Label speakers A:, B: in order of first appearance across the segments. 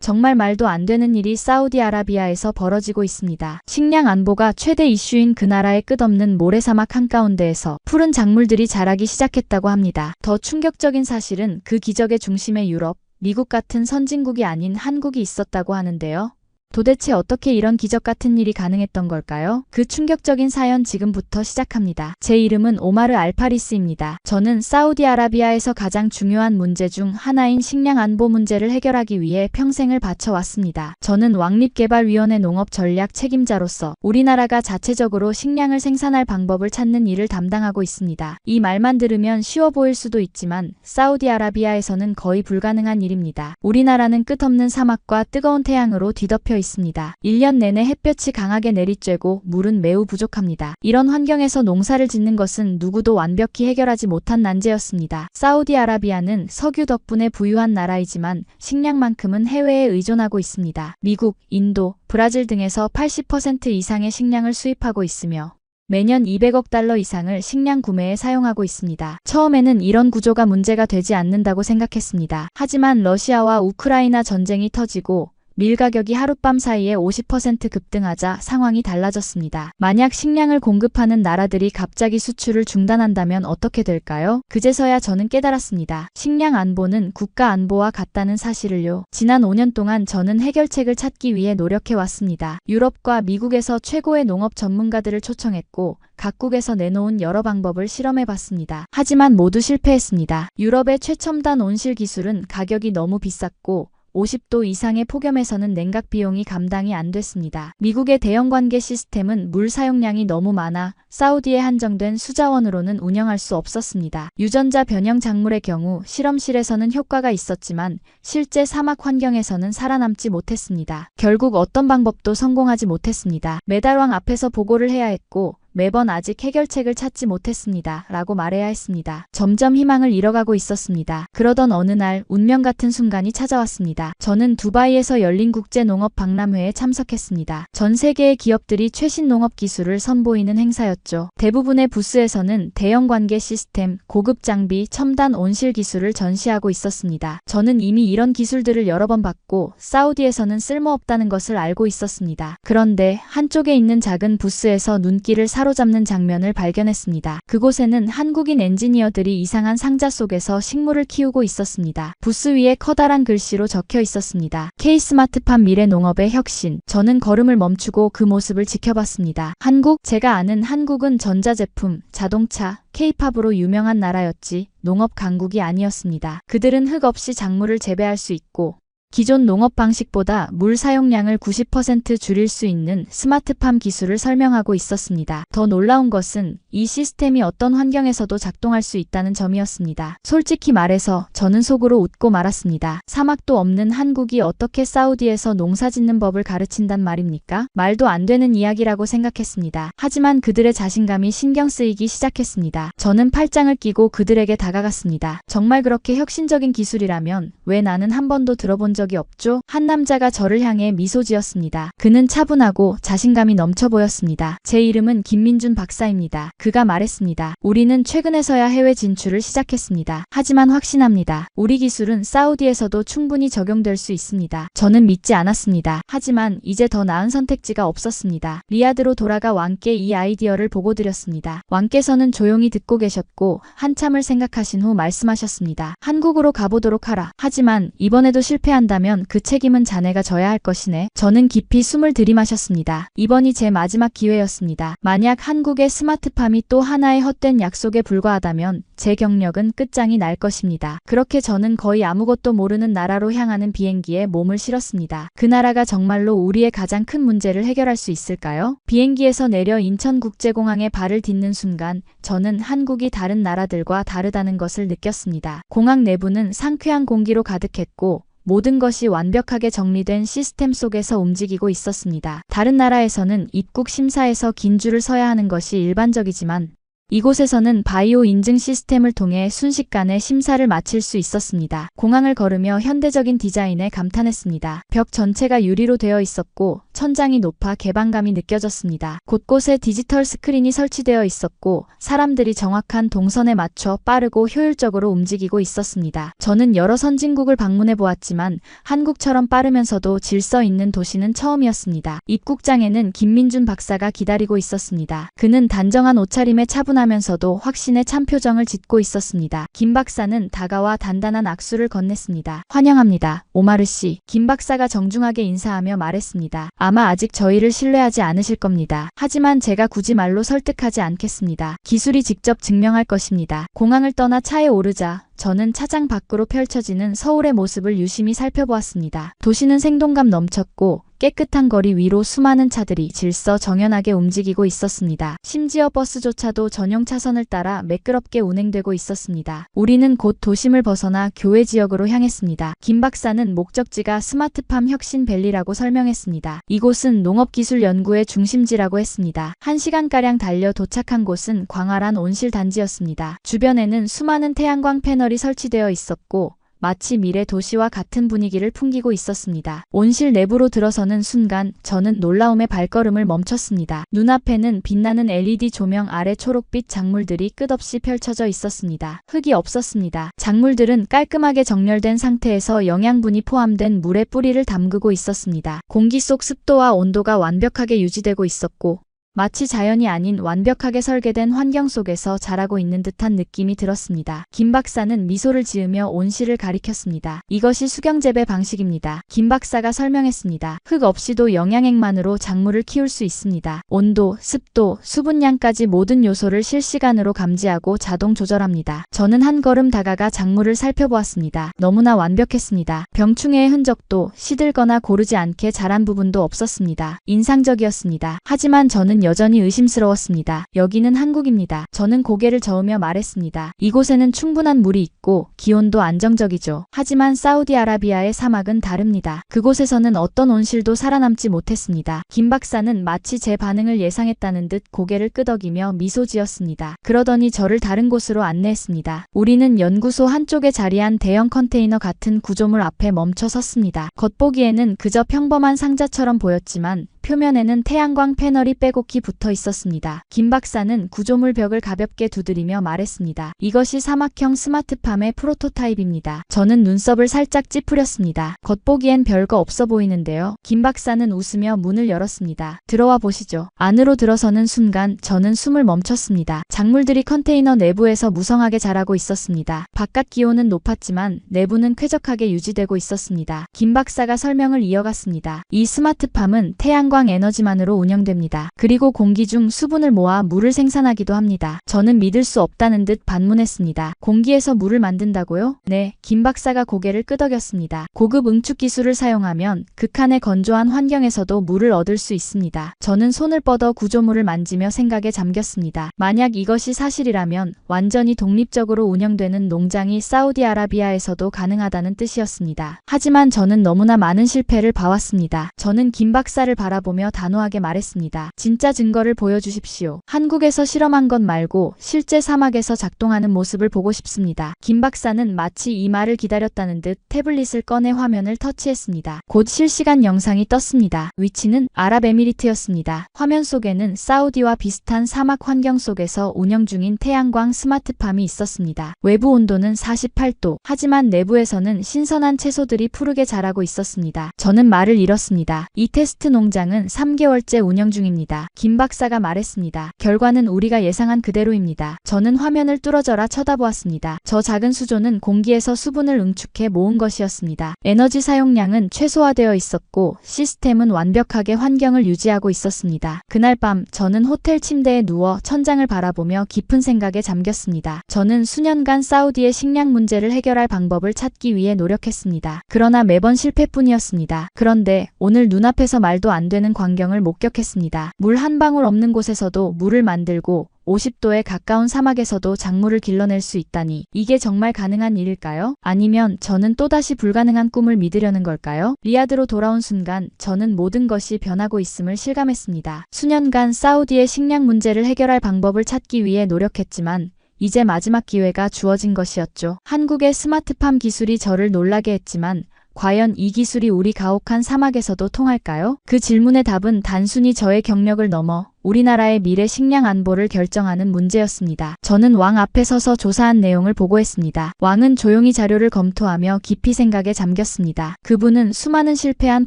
A: 정말 말도 안 되는 일이 사우디아라비아에서 벌어지고 있습니다. 식량 안보가 최대 이슈인 그 나라의 끝없는 모래사막 한가운데에서 푸른 작물들이 자라기 시작했다고 합니다. 더 충격적인 사실은 그 기적의 중심에 유럽, 미국 같은 선진국이 아닌 한국이 있었다고 하는데요. 도대체 어떻게 이런 기적 같은 일이 가능했던 걸까요? 그 충격적인 사연 지금부터 시작합니다. 제 이름은 오마르 알파리스입니다. 저는 사우디아라비아에서 가장 중요한 문제 중 하나인 식량 안보 문제를 해결하기 위해 평생을 바쳐왔습니다. 저는 왕립개발위원회 농업 전략 책임자로서 우리나라가 자체적으로 식량을 생산할 방법을 찾는 일을 담당하고 있습니다. 이 말만 들으면 쉬워 보일 수도 있지만 사우디아라비아에서는 거의 불가능한 일입니다. 우리나라는 끝없는 사막과 뜨거운 태양으로 뒤덮여 있습니다. 1년 내내 햇볕이 강하게 내리쬐고 물은 매우 부족합니다. 이런 환경에서 농사를 짓는 것은 누구도 완벽히 해결하지 못한 난제였습니다. 사우디아라비아는 석유 덕분에 부유한 나라이지만 식량만큼은 해외에 의존하고 있습니다. 미국, 인도, 브라질 등에서 80% 이상의 식량을 수입하고 있으며 매년 200억 달러 이상을 식량 구매에 사용하고 있습니다. 처음에는 이런 구조가 문제가 되지 않는다고 생각했습니다. 하지만 러시아와 우크라이나 전쟁이 터지고 밀 가격이 하룻밤 사이에 50% 급등하자 상황이 달라졌습니다. 만약 식량을 공급하는 나라들이 갑자기 수출을 중단한다면 어떻게 될까요? 그제서야 저는 깨달았습니다. 식량 안보는 국가 안보와 같다는 사실을요. 지난 5년 동안 저는 해결책을 찾기 위해 노력해왔습니다. 유럽과 미국에서 최고의 농업 전문가들을 초청했고 각국에서 내놓은 여러 방법을 실험해봤습니다. 하지만 모두 실패했습니다. 유럽의 최첨단 온실 기술은 가격이 너무 비쌌고 50도 이상의 폭염에서는 냉각 비용이 감당이 안 됐습니다. 미국의 대형 관계 시스템은 물 사용량이 너무 많아 사우디에 한정된 수자원으로는 운영할 수 없었습니다. 유전자 변형 작물의 경우 실험실에서는 효과가 있었지만 실제 사막 환경에서는 살아남지 못했습니다. 결국 어떤 방법도 성공하지 못했습니다. 메달왕 앞에서 보고를 해야 했고 매번 아직 해결책을 찾지 못했습니다. 라고 말해야 했습니다. 점점 희망을 잃어가고 있었습니다. 그러던 어느 날 운명 같은 순간이 찾아왔습니다. 저는 두바이에서 열린 국제농업 박람회에 참석했습니다. 전 세계의 기업들이 최신 농업 기술을 선보이는 행사였죠. 대부분의 부스에서는 대형 관계 시스템, 고급 장비, 첨단 온실 기술을 전시하고 있었습니다. 저는 이미 이런 기술들을 여러 번 봤고 사우디에서는 쓸모없다는 것을 알고 있었습니다. 그런데 한쪽에 있는 작은 부스에서 눈길을 사로잡는 장면을 발견했습니다. 그곳에는 한국인 엔지니어들이 이상한 상자 속에서 식물을 키우고 있었습니다. 부스 위에 커다란 글씨로 적혀 있었습니다. K-스마트팜 미래 농업의 혁신. 저는 걸음을 멈추고 그 모습을 지켜봤습니다. 한국? 제가 아는 한국은 전자제품, 자동차, K-팝으로 유명한 나라였지 농업 강국이 아니었습니다. 그들은 흙 없이 작물을 재배할 수 있고 기존 농업 방식보다 물 사용량을 90% 줄일 수 있는 스마트팜 기술을 설명하고 있었습니다. 더 놀라운 것은 이 시스템이 어떤 환경에서도 작동할 수 있다는 점이었습니다. 솔직히 말해서 저는 속으로 웃고 말았습니다. 사막도 없는 한국이 어떻게 사우디에서 농사 짓는 법을 가르친단 말입니까? 말도 안 되는 이야기라고 생각했습니다. 하지만 그들의 자신감이 신경 쓰이기 시작했습니다. 저는 팔짱을 끼고 그들에게 다가갔습니다. 정말 그렇게 혁신적인 기술이라면 왜 나는 한 번도 들어본 적이 없죠? 한 남자가 저를 향해 미소 지었습니다. 그는 차분하고 자신감이 넘쳐 보였습니다. 제 이름은 김민준 박사입니다. 그가 말했습니다. 우리는 최근에서야 해외 진출을 시작했습니다. 하지만 확신합니다. 우리 기술은 사우디에서도 충분히 적용될 수 있습니다. 저는 믿지 않았습니다. 하지만 이제 더 나은 선택지가 없었습니다. 리야드로 돌아가 왕께 이 아이디어를 보고드렸습니다. 왕께서는 조용히 듣고 계셨고 한참을 생각하신 후 말씀하셨습니다. 한국으로 가보도록 하라. 하지만 이번에도 실패한다면 그 책임은 자네가 져야 할 것이네. 저는 깊이 숨을 들이마셨습니다. 이번이 제 마지막 기회였습니다. 만약 한국의 스마트팜이 또 하나의 헛된 약속에 불과하다면 제 경력은 끝장이 날 것입니다. 그렇게 저는 거의 아무것도 모르는 나라로 향하는 비행기에 몸을 실었습니다. 그 나라가 정말로 우리의 가장 큰 문제를 해결할 수 있을까요? 비행기에서 내려 인천국제공항에 발을 딛는 순간 저는 한국이 다른 나라들과 다르다는 것을 느꼈습니다. 공항 내부는 상쾌한 공기로 가득했고 모든 것이 완벽하게 정리된 시스템 속에서 움직이고 있었습니다. 다른 나라에서는 입국 심사에서 긴 줄을 서야 하는 것이 일반적이지만 이곳에서는 바이오 인증 시스템을 통해 순식간에 심사를 마칠 수 있었습니다. 공항을 걸으며 현대적인 디자인에 감탄했습니다. 벽 전체가 유리로 되어 있었고 천장이 높아 개방감이 느껴졌습니다. 곳곳에 디지털 스크린이 설치되어 있었고 사람들이 정확한 동선에 맞춰 빠르고 효율적으로 움직이고 있었습니다. 저는 여러 선진국을 방문해 보았지만 한국처럼 빠르면서도 질서 있는 도시는 처음이었습니다. 입국장에는 김민준 박사가 기다리고 있었습니다. 그는 단정한 옷차림에 차분하면서도 확신의 참표정을 짓고 있었습니다. 김 박사는 다가와 단단한 악수를 건넸습니다. 환영합니다, 오마르 씨. 김 박사가 정중하게 인사하며 말했습니다. 아마 아직 저희를 신뢰하지 않으실 겁니다. 하지만 제가 굳이 말로 설득하지 않겠습니다. 기술이 직접 증명할 것입니다. 공항을 떠나 차에 오르자 저는 차장 밖으로 펼쳐지는 서울의 모습을 유심히 살펴보았습니다. 도시는 생동감 넘쳤고 깨끗한 거리 위로 수많은 차들이 질서 정연하게 움직이고 있었습니다. 심지어 버스조차도 전용 차선을 따라 매끄럽게 운행되고 있었습니다. 우리는 곧 도심을 벗어나 교외 지역으로 향했습니다. 김 박사는 목적지가 스마트팜 혁신밸리라고 설명했습니다. 이곳은 농업기술 연구의 중심지라고 했습니다. 1시간가량 달려 도착한 곳은 광활한 온실 단지였습니다. 주변에는 수많은 태양광 패널이 설치되어 있었고 마치 미래 도시와 같은 분위기를 풍기고 있었습니다. 온실 내부로 들어서는 순간 저는 놀라움에 발걸음을 멈췄습니다. 눈앞에는 빛나는 LED 조명 아래 초록빛 작물들이 끝없이 펼쳐져 있었습니다. 흙이 없었습니다. 작물들은 깔끔하게 정렬된 상태에서 영양분이 포함된 물에 뿌리를 담그고 있었습니다. 공기 속 습도와 온도가 완벽하게 유지되고 있었고 마치 자연이 아닌 완벽하게 설계된 환경 속에서 자라고 있는 듯한 느낌이 들었습니다. 김 박사는 미소를 지으며 온실을 가리켰습니다. 이것이 수경재배 방식입니다. 김 박사가 설명했습니다. 흙 없이도 영양액만으로 작물을 키울 수 있습니다. 온도, 습도, 수분량까지 모든 요소를 실시간으로 감지하고 자동 조절합니다. 저는 한 걸음 다가가 작물을 살펴보았습니다. 너무나 완벽했습니다. 병충해의 흔적도 시들거나 고르지 않게 자란 부분도 없었습니다. 인상적이었습니다. 하지만 저는 여전히 의심스러웠습니다. 여기는 한국입니다. 저는 고개를 저으며 말했습니다. 이곳에는 충분한 물이 있고 기온도 안정적이죠. 하지만 사우디아라비아의 사막은 다릅니다. 그곳에서는 어떤 온실도 살아남지 못했습니다. 김 박사는 마치 제 반응을 예상했다는 듯 고개를 끄덕이며 미소 지었습니다. 그러더니 저를 다른 곳으로 안내했습니다. 우리는 연구소 한쪽에 자리한 대형 컨테이너 같은 구조물 앞에 멈춰 섰습니다. 겉보기에는 그저 평범한 상자처럼 보였지만 표면에는 태양광 패널이 빼곡히 붙어 있었습니다. 김 박사는 구조물 벽을 가볍게 두드리며 말했습니다. 이것이 사막형 스마트팜의 프로토타입입니다. 저는 눈썹을 살짝 찌푸렸습니다. 겉보기엔 별거 없어 보이는데요. 김 박사는 웃으며 문을 열었습니다. 들어와 보시죠. 안으로 들어서는 순간 저는 숨을 멈췄습니다. 작물들이 컨테이너 내부에서 무성하게 자라고 있었습니다. 바깥 기온은 높았지만 내부는 쾌적하게 유지되고 있었습니다. 김 박사가 설명을 이어갔습니다. 이 스마트팜은 태양광 에너지만으로 운영됩니다. 그리고 공기 중 수분을 모아 물을 생산하기도 합니다. 저는 믿을 수 없다는 듯 반문했습니다. 공기에서 물을 만든다고요? 네, 김 박사가 고개를 끄덕였습니다. 고급 응축 기술을 사용하면 극한의 건조한 환경에서도 물을 얻을 수 있습니다. 저는 손을 뻗어 구조물을 만지며 생각에 잠겼습니다. 만약 이것이 사실이라면 완전히 독립적으로 운영되는 농장이 사우디아라비아에서도 가능하다는 뜻이었습니다. 하지만 저는 너무나 많은 실패를 봐왔습니다. 저는 김 박사를 바라보며 단호하게 말했습니다. 진짜 증거를 보여주십시오. 한국에서 실험한 것 말고 실제 사막에서 작동하는 모습을 보고 싶습니다. 김 박사는 마치 이 말을 기다렸다는 듯 태블릿을 꺼내 화면을 터치했습니다. 곧 실시간 영상이 떴습니다. 위치는 아랍에미리트였습니다. 화면 속에는 사우디와 비슷한 사막 환경 속에서 운영 중인 태양광 스마트팜이 있었습니다. 외부 온도는 48도. 하지만 내부에서는 신선한 채소들이 푸르게 자라고 있었습니다. 저는 말을 잃었습니다. 이 테스트 농장은 3개월째 운영 중입니다. 김 박사가 말했습니다. 결과는 우리가 예상한 그대로입니다. 저는 화면을 뚫어져라 쳐다보았습니다. 저 작은 수조는 공기에서 수분을 응축해 모은 것이었습니다. 에너지 사용량은 최소화되어 있었고 시스템은 완벽하게 환경을 유지하고 있었습니다. 그날 밤 저는 호텔 침대에 누워 천장을 바라보며 깊은 생각에 잠겼습니다. 저는 수년간 사우디의 식량 문제를 해결할 방법을 찾기 위해 노력했습니다. 그러나 매번 실패뿐이었습니다. 그런데 오늘 눈앞에서 말도 안 되는 광경을 목격했습니다. 물 한 방울 없는 곳에서도 물을 만들고 50도에 가까운 사막에서도 작물을 길러낼 수 있다니 이게 정말 가능한 일일까요? 아니면 저는 또다시 불가능한 꿈을 믿으려는 걸까요? 리야드로 돌아온 순간 저는 모든 것이 변하고 있음을 실감했습니다. 수년간 사우디의 식량 문제를 해결할 방법을 찾기 위해 노력했지만 이제 마지막 기회가 주어진 것이었죠. 한국의 스마트팜 기술이 저를 놀라게 했지만 과연 이 기술이 우리 가혹한 사막에서도 통할까요? 그 질문의 답은 단순히 저의 경력을 넘어 우리나라의 미래 식량 안보를 결정하는 문제였습니다. 저는 왕 앞에 서서 조사한 내용을 보고했습니다. 왕은 조용히 자료를 검토하며 깊이 생각에 잠겼습니다. 그분은 수많은 실패한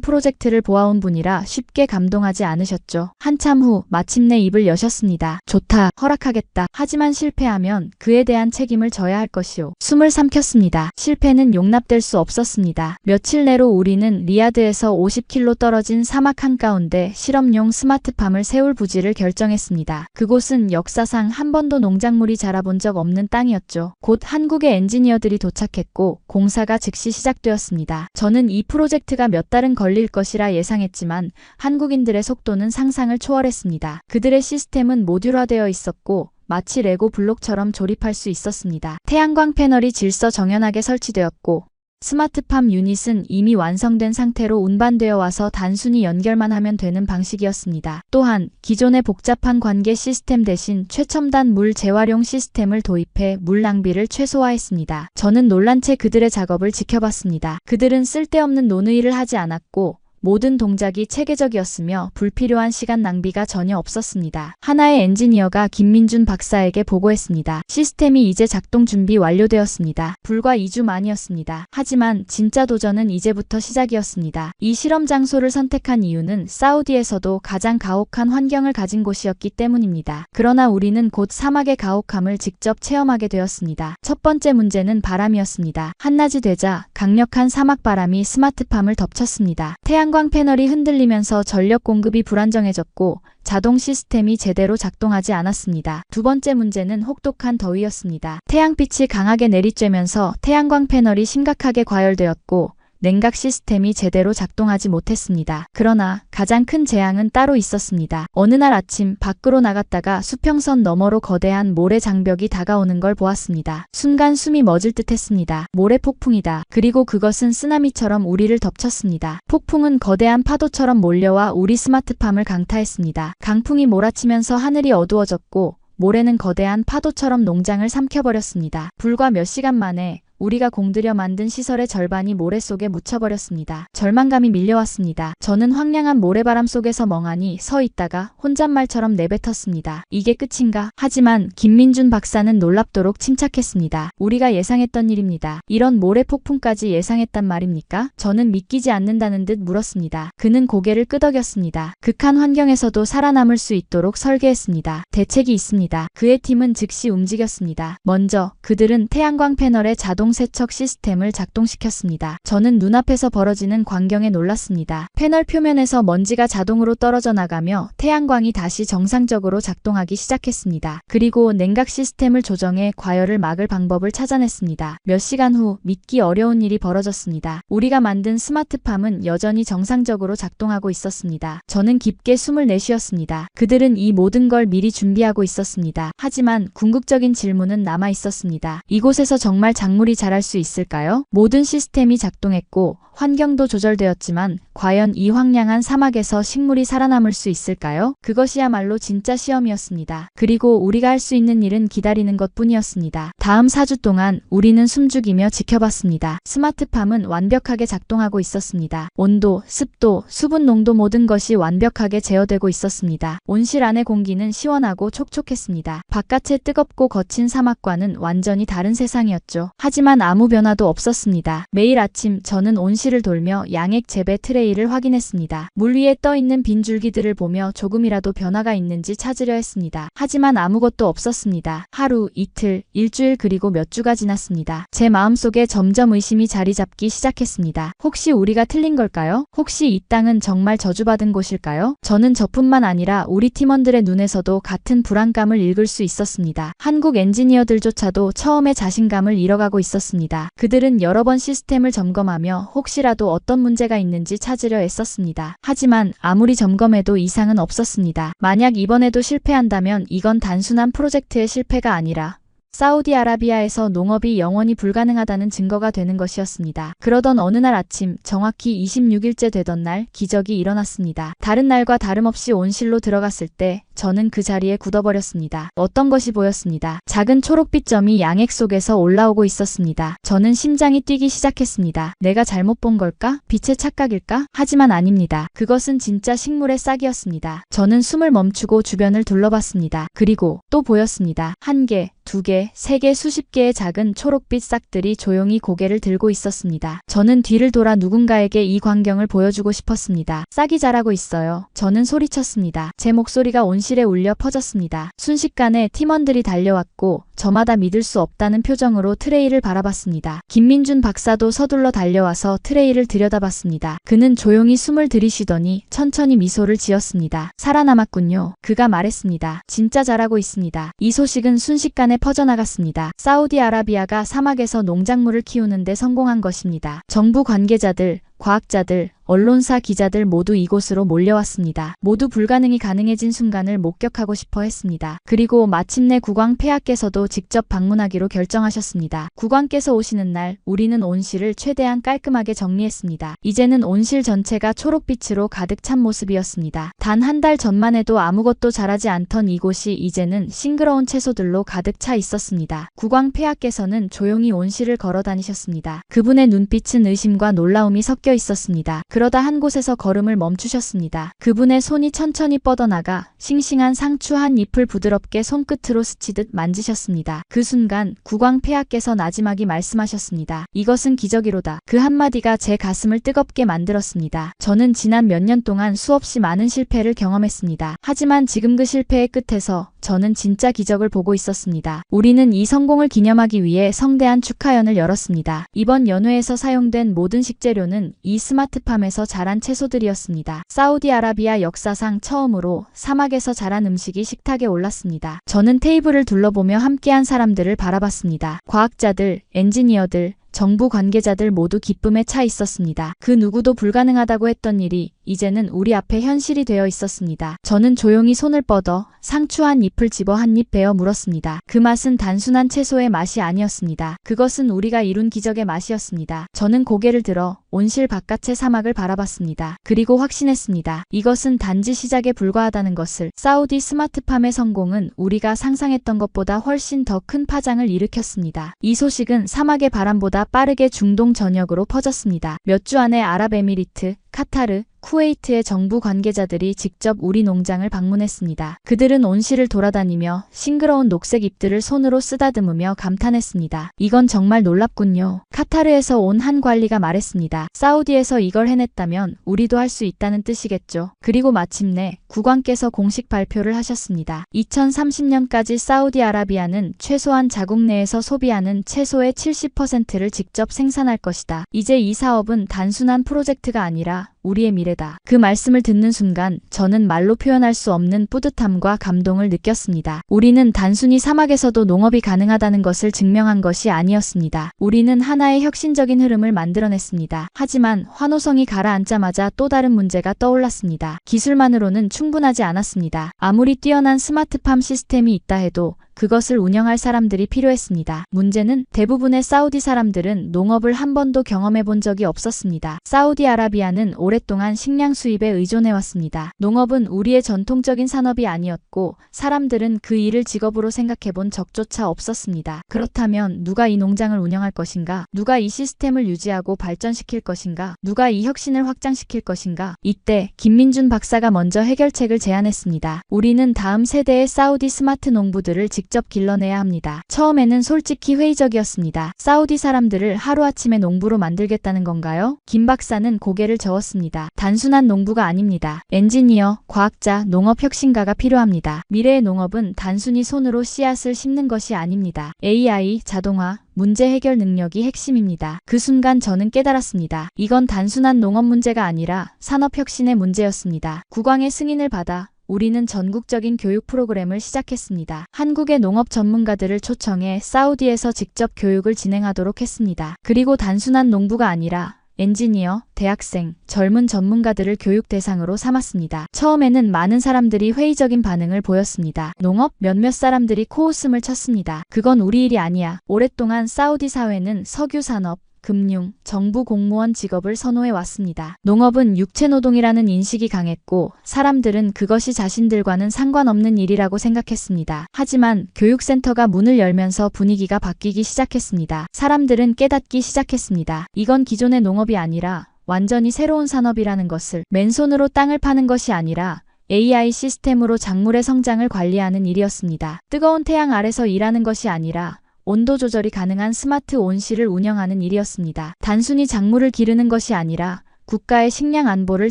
A: 프로젝트를 보아온 분이라 쉽게 감동하지 않으셨죠. 한참 후 마침내 입을 여셨습니다. 좋다, 허락하겠다. 하지만 실패하면 그에 대한 책임을 져야 할 것이오. 숨을 삼켰습니다. 실패는 용납될 수 없었습니다. 며칠 내로 우리는 리야드에서 50km 떨어진 사막 한가운데 실험용 스마트팜을 세울 부지를 결정했습니다. 그곳은 역사상 한 번도 농작물이 자라본 적 없는 땅이었죠. 곧 한국의 엔지니어들이 도착했고 공사가 즉시 시작되었습니다. 저는 이 프로젝트가 몇 달은 걸릴 것이라 예상했지만 한국인들의 속도는 상상을 초월했습니다. 그들의 시스템은 모듈화되어 있었고 마치 레고 블록처럼 조립할 수 있었습니다. 태양광 패널이 질서정연하게 설치되었고 스마트팜 유닛은 이미 완성된 상태로 운반되어 와서 단순히 연결만 하면 되는 방식이었습니다. 또한 기존의 복잡한 관계 시스템 대신 최첨단 물 재활용 시스템을 도입해 물 낭비를 최소화했습니다. 저는 놀란 채 그들의 작업을 지켜봤습니다. 그들은 쓸데없는 논의를 하지 않았고 모든 동작이 체계적이었으며 불필요한 시간 낭비가 전혀 없었습니다. 하나의 엔지니어가 김민준 박사에게 보고했습니다. 시스템이 이제 작동 준비 완료되었습니다. 불과 2주 만이었습니다. 하지만 진짜 도전은 이제부터 시작이었습니다. 이 실험 장소를 선택한 이유는 사우디에서도 가장 가혹한 환경을 가진 곳이었기 때문입니다. 그러나 우리는 곧 사막의 가혹함을 직접 체험하게 되었습니다. 첫 번째 문제는 바람이었습니다. 한낮이 되자 강력한 사막 바람이 스마트팜을 덮쳤습니다. 태양광 패널이 흔들리면서 전력 공급이 불안정해졌고 자동 시스템이 제대로 작동하지 않았습니다. 두 번째 문제는 혹독한 더위였습니다. 태양빛이 강하게 내리쬐면서 태양광 패널이 심각하게 과열되었고 냉각 시스템이 제대로 작동하지 못했습니다. 그러나 가장 큰 재앙은 따로 있었습니다. 어느 날 아침 밖으로 나갔다가 수평선 너머로 거대한 모래 장벽이 다가오는 걸 보았습니다. 순간 숨이 멎을 듯 했습니다. 모래 폭풍이다. 그리고 그것은 쓰나미처럼 우리를 덮쳤습니다. 폭풍은 거대한 파도처럼 몰려와 우리 스마트팜을 강타했습니다. 강풍이 몰아치면서 하늘이 어두워졌고 모래는 거대한 파도처럼 농장을 삼켜버렸습니다. 불과 몇 시간 만에 우리가 공들여 만든 시설의 절반이 모래 속에 묻혀버렸습니다. 절망감이 밀려왔습니다. 저는 황량한 모래바람 속에서 멍하니 서 있다가 혼잣말처럼 내뱉었습니다. 이게 끝인가? 하지만 김민준 박사는 놀랍도록 침착했습니다. 우리가 예상했던 일입니다. 이런 모래 폭풍까지 예상했단 말입니까? 저는 믿기지 않는다는 듯 물었습니다. 그는 고개를 끄덕였습니다. 극한 환경에서도 살아남을 수 있도록 설계했습니다. 대책이 있습니다. 그의 팀은 즉시 움직였습니다. 먼저 그들은 태양광 패널의 자동 세척 시스템을 작동시켰습니다. 저는 눈앞에서 벌어지는 광경에 놀랐습니다. 패널 표면에서 먼지가 자동으로 떨어져 나가며 태양광이 다시 정상적으로 작동하기 시작했습니다. 그리고 냉각 시스템을 조정해 과열을 막을 방법을 찾아냈습니다. 몇 시간 후 믿기 어려운 일이 벌어졌습니다. 우리가 만든 스마트팜은 여전히 정상적으로 작동하고 있었습니다. 저는 깊게 숨을 내쉬었습니다. 그들은 이 모든 걸 미리 준비하고 있었습니다. 하지만 궁극적인 질문은 남아 있었습니다. 이곳에서 정말 작물이 자랄 수 있을까요? 모든 시스템이 작동했고 환경도 조절되었지만 과연 이 황량한 사막에서 식물이 살아남을 수 있을까요? 그것이야말로 진짜 시험이었습니다. 그리고 우리가 할 수 있는 일은 기다리는 것뿐이었습니다. 다음 4주 동안 우리는 숨죽이며 지켜봤습니다. 스마트팜은 완벽하게 작동하고 있었습니다. 온도, 습도, 수분 농도 모든 것이 완벽하게 제어되고 있었습니다. 온실 안의 공기는 시원하고 촉촉했습니다. 바깥의 뜨겁고 거친 사막과는 완전히 다른 세상이었죠. 하지만 아무 변화도 없었습니다. 매일 아침 저는 온실을 돌며 양액 재배 트레이를 확인했습니다. 물 위에 떠있는 빈 줄기들을 보며 조금이라도 변화가 있는지 찾으려 했습니다. 하지만 아무것도 없었습니다. 하루, 이틀, 일주일 그리고 몇 주가 지났습니다. 제 마음속에 점점 의심이 자리 잡기 시작했습니다. 혹시 우리가 틀린 걸까요? 혹시 이 땅은 정말 저주받은 곳일까요? 저는 저뿐만 아니라 우리 팀원들의 눈에서도 같은 불안감을 읽을 수 있었습니다. 한국 엔지니어들조차도 처음에 자신감을 잃어가고 있었습니다. 그들은 여러 번 시스템을 점검하며 혹시라도 어떤 문제가 있는지 찾으려 애썼습니다. 하지만 아무리 점검해도 이상은 없었습니다. 만약 이번에도 실패한다면 이건 단순한 프로젝트의 실패가 아니라 사우디아라비아에서 농업이 영원히 불가능하다는 증거가 되는 것이었습니다. 그러던 어느 날 아침, 정확히 26일째 되던 날, 기적이 일어났습니다. 다른 날과 다름없이 온실로 들어갔을 때 저는 그 자리에 굳어버렸습니다. 어떤 것이 보였습니다. 작은 초록빛 점이 양액 속에서 올라오고 있었습니다. 저는 심장이 뛰기 시작했습니다. 내가 잘못 본 걸까? 빛의 착각일까? 하지만 아닙니다. 그것은 진짜 식물의 싹이었습니다. 저는 숨을 멈추고 주변을 둘러봤습니다. 그리고 또 보였습니다. 한 개, 두 개, 세 개, 수십 개의 작은 초록빛 싹들이 조용히 고개를 들고 있었습니다. 저는 뒤를 돌아 누군가에게 이 광경을 보여주고 싶었습니다. 싹이 자라고 있어요. 저는 소리쳤습니다. 제 목소리가 온실에 울려 퍼졌습니다. 순식간에 팀원들이 달려왔고 저마다 믿을 수 없다는 표정으로 트레이를 바라봤습니다. 김민준 박사도 서둘러 달려와서 트레이를 들여다봤습니다. 그는 조용히 숨을 들이쉬더니 천천히 미소를 지었습니다. 살아남았군요. 그가 말했습니다. 진짜 잘하고 있습니다. 이 소식은 순식간에 퍼져나갔습니다. 사우디아라비아가 사막에서 농작물을 키우는 데 성공한 것입니다. 정부 관계자들, 과학자들, 언론사 기자들 모두 이곳으로 몰려왔습니다. 모두 불가능이 가능해진 순간을 목격하고 싶어 했습니다. 그리고 마침내 국왕 폐하께서도 직접 방문하기로 결정하셨습니다. 국왕께서 오시는 날 우리는 온실을 최대한 깔끔하게 정리했습니다. 이제는 온실 전체가 초록빛으로 가득 찬 모습이었습니다. 단 한 달 전만 해도 아무것도 자라지 않던 이곳이 이제는 싱그러운 채소들로 가득 차 있었습니다. 국왕 폐하께서는 조용히 온실을 걸어 다니셨습니다. 그분의 눈빛은 의심과 놀라움이 섞여 있었습니다. 그러다 한 곳에서 걸음을 멈추셨습니다. 그분의 손이 천천히 뻗어나가 싱싱한 상추 한 잎을 부드럽게 손끝으로 스치듯 만지셨습니다. 그 순간 국왕 폐하께서 나지막이 말씀하셨습니다. 이것은 기적이로다. 그 한마디가 제 가슴을 뜨겁게 만들었습니다. 저는 지난 몇 년 동안 수없이 많은 실패를 경험했습니다. 하지만 지금 그 실패의 끝에서 저는 진짜 기적을 보고 있었습니다. 우리는 이 성공을 기념하기 위해 성대한 축하연을 열었습니다. 이번 연회에서 사용된 모든 식재료는 이 스마트팜에서 자란 채소들이었습니다. 사우디아라비아 역사상 처음으로 사막에서 자란 음식이 식탁에 올랐습니다. 저는 테이블을 둘러보며 함께한 사람들을 바라봤습니다. 과학자들, 엔지니어들, 정부 관계자들 모두 기쁨에 차 있었습니다. 그 누구도 불가능하다고 했던 일이 이제는 우리 앞에 현실이 되어 있었습니다. 저는 조용히 손을 뻗어 상추 한 잎을 집어 한 입 베어 물었습니다. 그 맛은 단순한 채소의 맛이 아니었습니다. 그것은 우리가 이룬 기적의 맛이었습니다. 저는 고개를 들어 온실 바깥의 사막을 바라봤습니다. 그리고 확신했습니다. 이것은 단지 시작에 불과하다는 것을. 사우디 스마트팜의 성공은 우리가 상상했던 것보다 훨씬 더 큰 파장을 일으켰습니다. 이 소식은 사막의 바람보다 빠르게 중동 전역으로 퍼졌습니다. 몇 주 안에 아랍에미리트, 카타르, 쿠웨이트의 정부 관계자들이 직접 우리 농장을 방문했습니다. 그들은 온실을 돌아다니며 싱그러운 녹색 잎들을 손으로 쓰다듬으며 감탄했습니다. 이건 정말 놀랍군요. 카타르에서 온 한 관리가 말했습니다. 사우디에서 이걸 해냈다면 우리도 할 수 있다는 뜻이겠죠. 그리고 마침내 국왕께서 공식 발표를 하셨습니다. 2030년까지 사우디아라비아는 최소한 자국 내에서 소비하는 채소의 70%를 직접 생산할 것이다. 이제 이 사업은 단순한 프로젝트가 아니라 우리의 미래다. 그 말씀을 듣는 순간 저는 말로 표현할 수 없는 뿌듯함과 감동을 느꼈습니다. 우리는 단순히 사막에서도 농업이 가능하다는 것을 증명한 것이 아니었습니다. 우리는 하나의 혁신적인 흐름을 만들어냈습니다. 하지만 환호성이 가라앉자마자 또 다른 문제가 떠올랐습니다. 기술만으로는 충분하지 않았습니다. 아무리 뛰어난 스마트팜 시스템이 있다 해도 그것을 운영할 사람들이 필요했습니다. 문제는 대부분의 사우디 사람들은 농업을 한 번도 경험해 본 적이 없었습니다. 사우디아라비아는 오랫동안 식량 수입에 의존해왔습니다. 농업은 우리의 전통적인 산업이 아니었고 사람들은 그 일을 직업으로 생각해 본 적조차 없었습니다. 그렇다면 누가 이 농장을 운영할 것인가? 누가 이 시스템을 유지하고 발전시킬 것인가? 누가 이 혁신을 확장시킬 것인가? 이때 김민준 박사가 먼저 해결책을 제안했습니다. 우리는 다음 세대의 사우디 스마트 농부들을 직접 길러내야 합니다. 처음에는 솔직히 회의적이었습니다. 사우디 사람들을 하루아침에 농부로 만들겠다는 건가요? 김 박사는 고개를 저었습니다. 단순한 농부가 아닙니다. 엔지니어, 과학자, 농업혁신가가 필요합니다. 미래의 농업은 단순히 손으로 씨앗을 심는 것이 아닙니다. AI, 자동화, 문제 해결 능력이 핵심입니다. 그 순간 저는 깨달았습니다. 이건 단순한 농업 문제가 아니라 산업혁신의 문제였습니다. 국왕의 승인을 받아 우리는 전국적인 교육 프로그램을 시작했습니다. 한국의 농업 전문가들을 초청해 사우디에서 직접 교육을 진행하도록 했습니다. 그리고 단순한 농부가 아니라 엔지니어, 대학생, 젊은 전문가들을 교육 대상으로 삼았습니다. 처음에는 많은 사람들이 회의적인 반응을 보였습니다. 농업? 몇몇 사람들이 코웃음을 쳤습니다. 그건 우리 일이 아니야. 오랫동안 사우디 사회는 석유 산업, 금융, 정부 공무원 직업을 선호해 왔습니다. 농업은 육체노동이라는 인식이 강했고 사람들은 그것이 자신들과는 상관없는 일이라고 생각했습니다. 하지만 교육센터가 문을 열면서 분위기가 바뀌기 시작했습니다. 사람들은 깨닫기 시작했습니다. 이건 기존의 농업이 아니라 완전히 새로운 산업이라는 것을, 맨손으로 땅을 파는 것이 아니라 AI 시스템으로 작물의 성장을 관리하는 일이었습니다. 뜨거운 태양 아래서 일하는 것이 아니라 온도 조절이 가능한 스마트 온실을 운영하는 일이었습니다. 단순히 작물을 기르는 것이 아니라 국가의 식량 안보를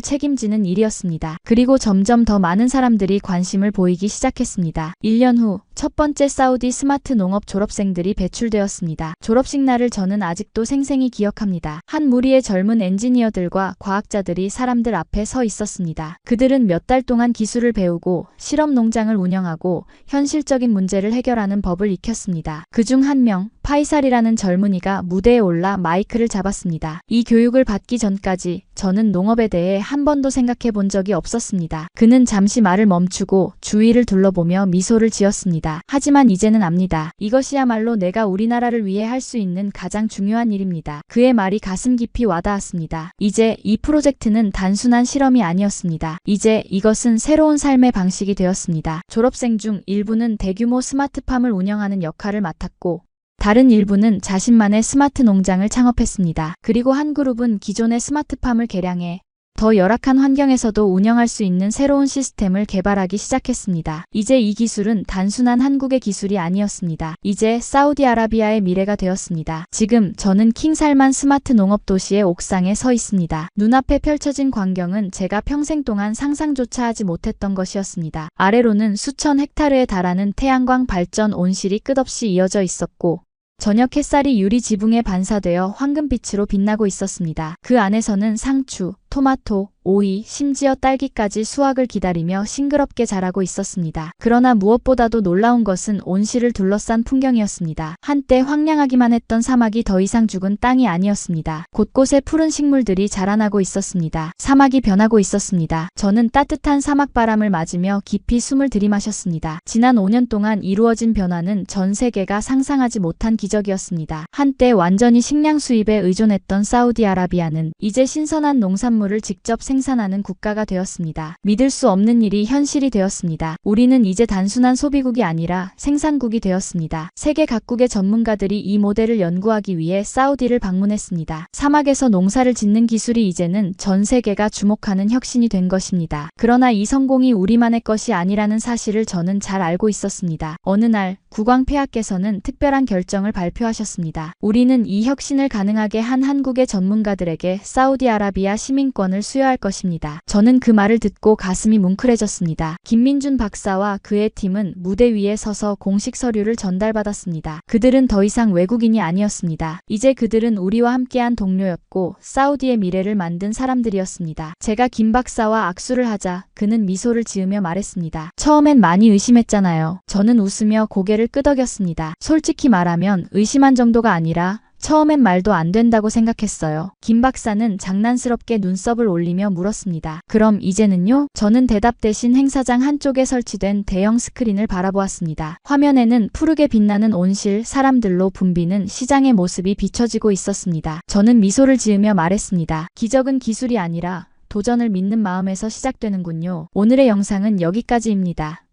A: 책임지는 일이었습니다. 그리고 점점 더 많은 사람들이 관심을 보이기 시작했습니다. 1년 후 첫 번째 사우디 스마트 농업 졸업생들이 배출되었습니다. 졸업식 날을 저는 아직도 생생히 기억합니다. 한 무리의 젊은 엔지니어들과 과학자들이 사람들 앞에 서 있었습니다. 그들은 몇 달 동안 기술을 배우고 실험 농장을 운영하고 현실적인 문제를 해결하는 법을 익혔습니다. 그중 한 명, 파이살이라는 젊은이가 무대에 올라 마이크를 잡았습니다. 이 교육을 받기 전까지 저는 농업에 대해 한 번도 생각해 본 적이 없었습니다. 그는 잠시 말을 멈추고 주위를 둘러보며 미소를 지었습니다. 하지만 이제는 압니다. 이것이야말로 내가 우리나라를 위해 할 수 있는 가장 중요한 일입니다. 그의 말이 가슴 깊이 와닿았습니다. 이제 이 프로젝트는 단순한 실험이 아니었습니다. 이제 이것은 새로운 삶의 방식이 되었습니다. 졸업생 중 일부는 대규모 스마트팜을 운영하는 역할을 맡았고 다른 일부는 자신만의 스마트 농장을 창업했습니다. 그리고 한 그룹은 기존의 스마트팜을 개량해 더 열악한 환경에서도 운영할 수 있는 새로운 시스템을 개발하기 시작했습니다. 이제 이 기술은 단순한 한국의 기술이 아니었습니다. 이제 사우디아라비아의 미래가 되었습니다. 지금 저는 킹살만 스마트 농업 도시의 옥상에 서 있습니다. 눈앞에 펼쳐진 광경은 제가 평생 동안 상상조차 하지 못했던 것이었습니다. 아래로는 수천 헥타르에 달하는 태양광 발전 온실이 끝없이 이어져 있었고 저녁 햇살이 유리 지붕에 반사되어 황금빛으로 빛나고 있었습니다. 그 안에서는 상추, 토마토, 오이, 심지어 딸기까지 수확을 기다리며 싱그럽게 자라고 있었습니다. 그러나 무엇보다도 놀라운 것은 온실을 둘러싼 풍경이었습니다. 한때 황량하기만 했던 사막이 더 이상 죽은 땅이 아니었습니다. 곳곳에 푸른 식물들이 자라나고 있었습니다. 사막이 변하고 있었습니다. 저는 따뜻한 사막바람을 맞으며 깊이 숨을 들이마셨습니다. 지난 5년 동안 이루어진 변화는 전 세계가 상상하지 못한 기적이었습니다. 한때 완전히 식량 수입에 의존했던 사우디아라비아는 이제 신선한 농산물을 직접 생산하는 국가가 되었습니다. 믿을 수 없는 일이 현실이 되었습니다. 우리는 이제 단순한 소비국이 아니라 생산국이 되었습니다. 세계 각국의 전문가들이 이 모델을 연구하기 위해 사우디를 방문했습니다. 사막에서 농사를 짓는 기술이 이제는 전 세계가 주목하는 혁신이 된 것입니다. 그러나 이 성공이 우리만의 것이 아니라는 사실을 저는 잘 알고 있었습니다. 어느 날 국왕폐하께서는 특별한 결정을 발표하셨습니다. 우리는 이 혁신을 가능하게 한 한국의 전문가들에게 사우디아라비아 시민권을 수여할 것입니다. 저는 그 말을 듣고 가슴이 뭉클해졌습니다. 김민준 박사와 그의 팀은 무대 위에 서서 공식 서류를 전달받았습니다. 그들은 더 이상 외국인이 아니었습니다. 이제 그들은 우리와 함께한 동료였고 사우디의 미래를 만든 사람들이었습니다. 제가 김 박사와 악수를 하자 그는 미소를 지으며 말했습니다. 처음엔 많이 의심했잖아요. 저는 웃으며 고개를 끄덕였습니다. 솔직히 말하면 의심한 정도가 아니라 처음엔 말도 안 된다고 생각했어요. 김 박사는 장난스럽게 눈썹을 올리며 물었습니다. 그럼 이제는요? 저는 대답 대신 행사장 한쪽에 설치된 대형 스크린을 바라보았습니다. 화면에는 푸르게 빛나는 온실, 사람들로 붐비는 시장의 모습이 비춰지고 있었습니다. 저는 미소를 지으며 말했습니다. 기적은 기술이 아니라 도전을 믿는 마음에서 시작되는군요. 오늘의 영상은 여기까지입니다.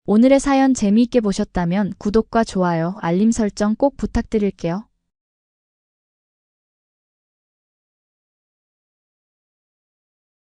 A: 오늘의 사연 재미있게 보셨다면 구독과 좋아요, 알림 설정 꼭 부탁드릴게요.